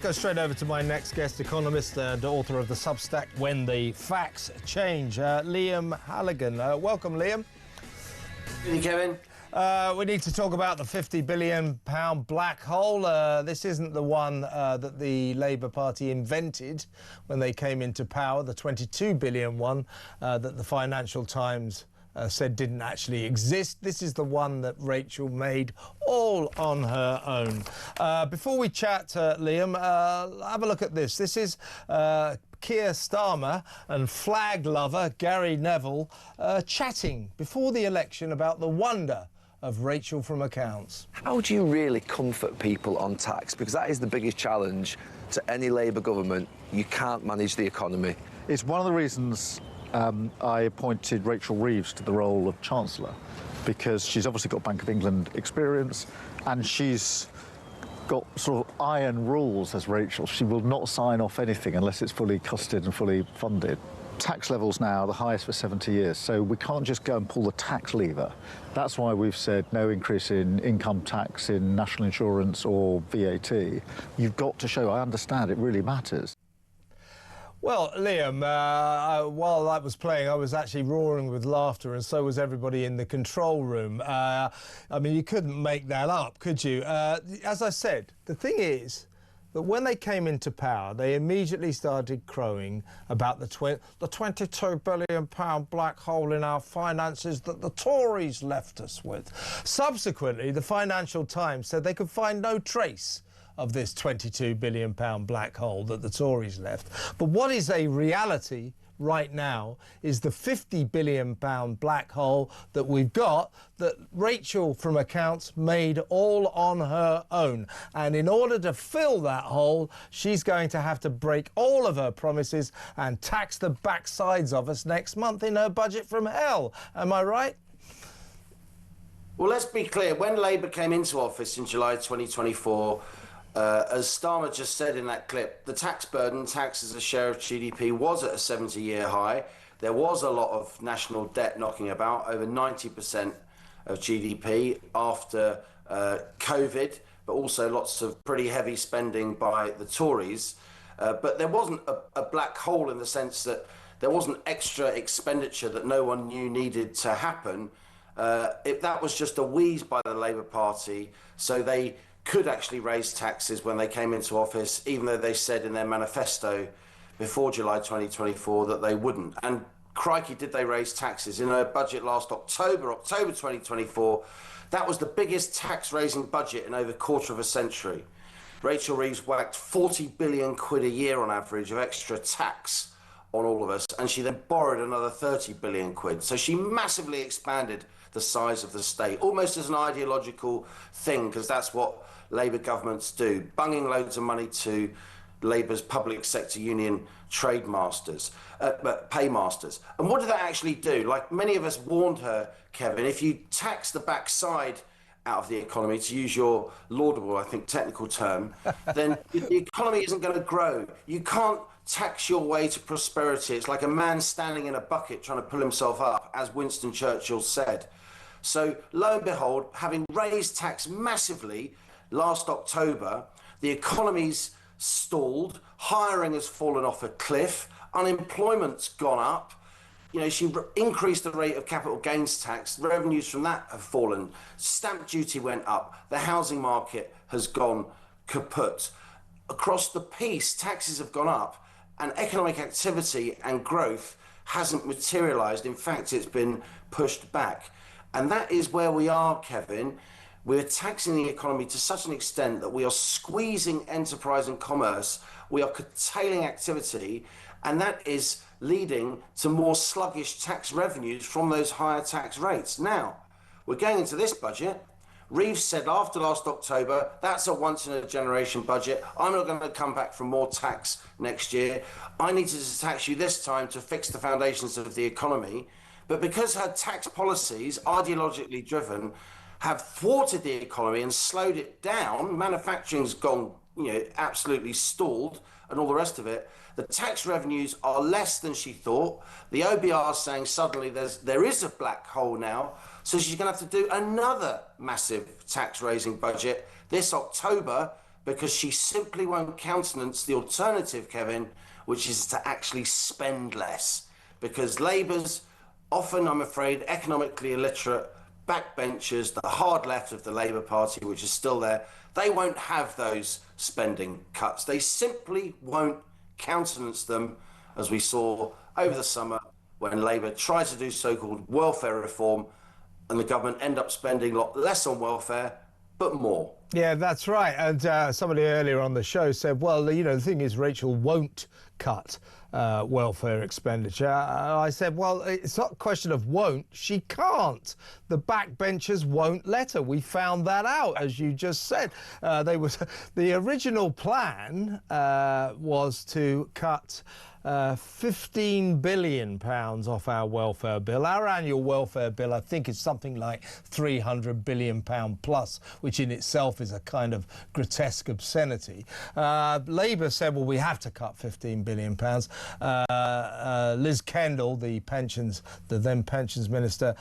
Go straight over to my next guest, economist and author of the Substack When the Facts Change, Liam Halligan. Welcome, Liam. Hey, Kevin. We need to talk about the £50 billion black hole. This isn't the one that the Labour Party invented when they came into power, the £22 billion one that the Financial Times said didn't actually exist. This is the one that Rachel made all on her own. Before we chat, Liam, have a look at this. This is Keir Starmer and flag lover Gary Neville chatting before the election about the wonder of Rachel from accounts. How do you really comfort people on tax? Because that is the biggest challenge to any Labour government. You can't manage the economy. It's one of the reasons I appointed Rachel Reeves to the role of Chancellor, because she's obviously got Bank of England experience and she's got sort of iron rules as Rachel. She will not sign off anything unless it's fully costed and fully funded. Tax levels now are the highest for 70 years, so we can't just go and pull the tax lever. That's why we've said no increase in income tax, in national insurance or VAT. You've got to show, I understand, it really matters. Well, Liam, while that was playing, I was actually roaring with laughter, and so was everybody in the control room. I mean, you couldn't make that up, could you? As I said, the thing is that when they came into power, they immediately started crowing about the £22 billion black hole in our finances that the Tories left us with. Subsequently, the Financial Times said they could find no trace of this £22 billion black hole that the Tories left. But what is a reality right now is the £50 billion black hole that we've got that Rachel from accounts made all on her own. And in order to fill that hole, she's going to have to break all of her promises and tax the backsides of us next month in her budget from hell. Am I right? Well, let's be clear. When Labour came into office in July 2024, as Starmer just said in that clip, the tax burden, tax as a share of GDP, was at a 70-year high. There was a lot of national debt knocking about, over 90% of GDP after COVID, but also lots of pretty heavy spending by the Tories. But there wasn't a black hole in the sense that there wasn't extra expenditure that no one knew needed to happen. That was just a wheeze by the Labour Party, so they could actually raise taxes when they came into office, even though they said in their manifesto before July 2024 that they wouldn't. And crikey, did they raise taxes. In their budget last October 2024, that was the biggest tax-raising budget in over a quarter of a century. Rachel Reeves whacked 40 billion quid a year on average of extra tax on all of us, and she then borrowed another 30 billion quid. So she massively expanded the size of the state, almost as an ideological thing, because that's what Labour governments do, bunging loads of money to Labour's public sector union paymasters. And what did that actually do? Like many of us warned her, Kevin, if you tax the backside out of the economy, to use your laudable, I think, technical term, then the economy isn't going to grow. You can't tax your way to prosperity. It's like a man standing in a bucket trying to pull himself up, as Winston Churchill said. So lo and behold, having raised tax massively last October, the economy's stalled, hiring has fallen off a cliff, unemployment's gone up. You know, she increased the rate of capital gains tax, revenues from that have fallen, stamp duty went up, the housing market has gone kaput. Across the piece, taxes have gone up, and economic activity and growth hasn't materialised. In fact, it's been pushed back. And that is where we are, Kevin. We're taxing the economy to such an extent that we are squeezing enterprise and commerce, we are curtailing activity, and that is leading to more sluggish tax revenues from those higher tax rates. Now, we're going into this budget. Reeves said after last October, that's a once-in-a-generation budget. I'm not going to come back for more tax next year. I need to tax you this time to fix the foundations of the economy. But because her tax policies, ideologically driven, have thwarted the economy and slowed it down, manufacturing's gone, absolutely stalled, and all the rest of it, the tax revenues are less than she thought. The OBR is saying suddenly there is a black hole now, so she's going to have to do another massive tax-raising budget this October because she simply won't countenance the alternative, Kevin, which is to actually spend less. Because Labour's often, I'm afraid, economically illiterate backbenchers, the hard left of the Labour Party, which is still there, they won't have those spending cuts. They simply won't countenance them, as we saw over the summer when Labour tried to do so-called welfare reform and the government end up spending a lot less on welfare, but more. Yeah, that's right. And somebody earlier on the show said, well, you know, the thing is Rachel won't cut welfare expenditure. I said, well, it's not a question of won't, she can't. The backbenchers won't let her. We found that out, as you just said. The original plan was to cut £15 billion off our welfare bill. Our annual welfare bill, I think, is something like £300 billion plus, which in itself is a kind of grotesque obscenity. Labour said, well, we have to cut £15 billion. Liz Kendall, the then pensions minister,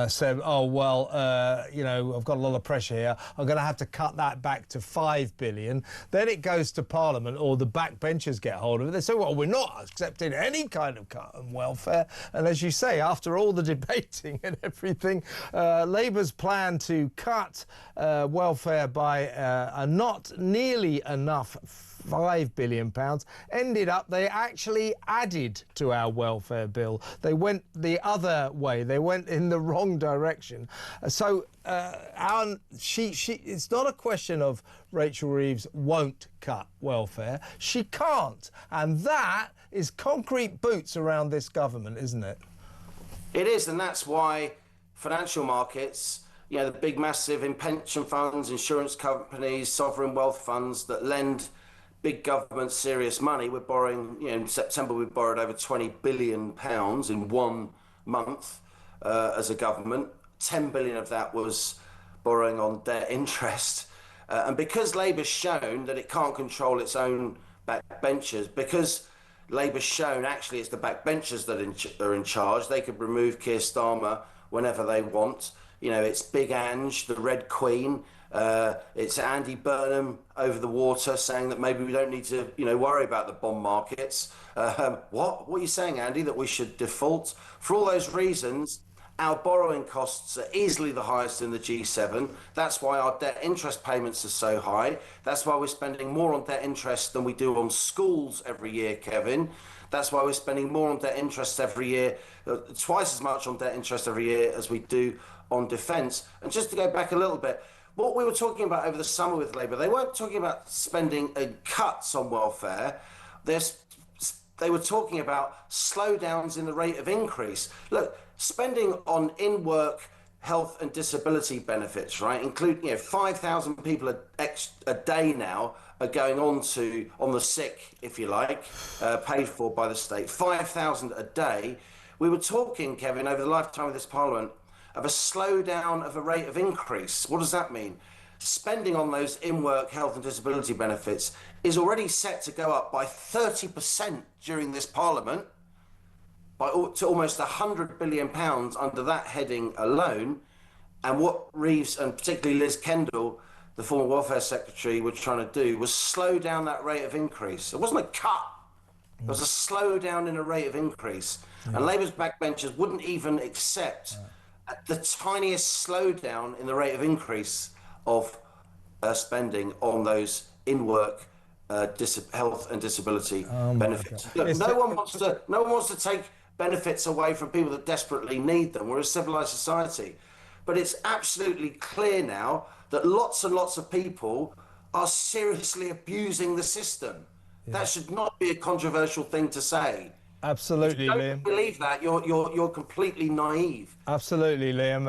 said, oh, well, you know, I've got a lot of pressure here. I'm going to have to cut that back to £5 billion. Then it goes to Parliament, or the backbenchers get hold of it. They say, well, we're not accepting any kind of cut on welfare. And as you say, after all the debating and everything, Labour's plan to cut welfare by a not nearly enough £5 billion ended up, they actually added to our welfare bill. They went the other way. They went in the wrong direction. So it's not a question of Rachel Reeves won't cut welfare. She can't. And that is concrete boots around this government, isn't it? It is, and that's why financial markets, you know, the big massive in pension funds, insurance companies, sovereign wealth funds that lend big government serious money. We're borrowing, you know, in September we borrowed over £20 billion in 1 month as a government. 10 billion of that was borrowing on debt interest. And because Labour's shown that it can't control its own backbenchers, because Labour's shown actually it's the backbenchers that are in charge, they could remove Keir Starmer whenever they want. You know, it's Big Ange, the Red Queen. It's Andy Burnham over the water saying that maybe we don't need to, you know, worry about the bond markets. What are you saying, Andy, that we should default? For all those reasons, our borrowing costs are easily the highest in the G7. That's why our debt interest payments are so high. That's why we're spending more on debt interest than we do on schools every year, Kevin. That's why we're spending more on debt interest every year, twice as much on debt interest every year as we do on defence. And just to go back a little bit, what we were talking about over the summer with Labour, they weren't talking about spending cuts on welfare. They were talking about slowdowns in the rate of increase. Look, spending on in-work health and disability benefits, right, including, you know, 5,000 people a day now are going on the sick, if you like, paid for by the state. 5,000 a day. We were talking, Kevin, over the lifetime of this Parliament, of a slowdown of a rate of increase. What does that mean? Spending on those in-work health and disability benefits is already set to go up by 30% during this Parliament, to almost £100 billion under that heading alone. And what Reeves and particularly Liz Kendall, the former welfare secretary, were trying to do was slow down that rate of increase. It wasn't a cut. It was a slowdown in a rate of increase. Yeah. And Labour's backbenchers wouldn't even accept the tiniest slowdown in the rate of increase of spending on those in-work health and disability benefits. Look, no one wants to take benefits away from people that desperately need them. We're a civilized society. But it's absolutely clear now that lots and lots of people are seriously abusing the system. Yeah. That should not be a controversial thing to say. Absolutely, Liam. If you Liam. don't believe that, you're completely naive. Absolutely, Liam.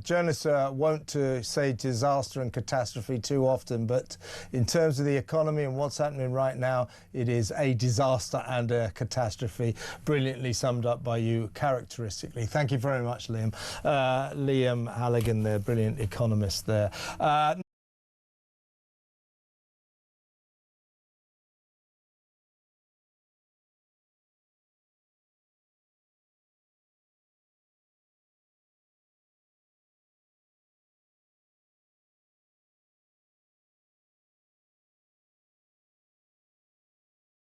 Journalists won't say disaster and catastrophe too often, but in terms of the economy and what's happening right now, it is a disaster and a catastrophe. Brilliantly summed up by you, characteristically. Thank you very much, Liam. Liam Halligan, the brilliant economist there.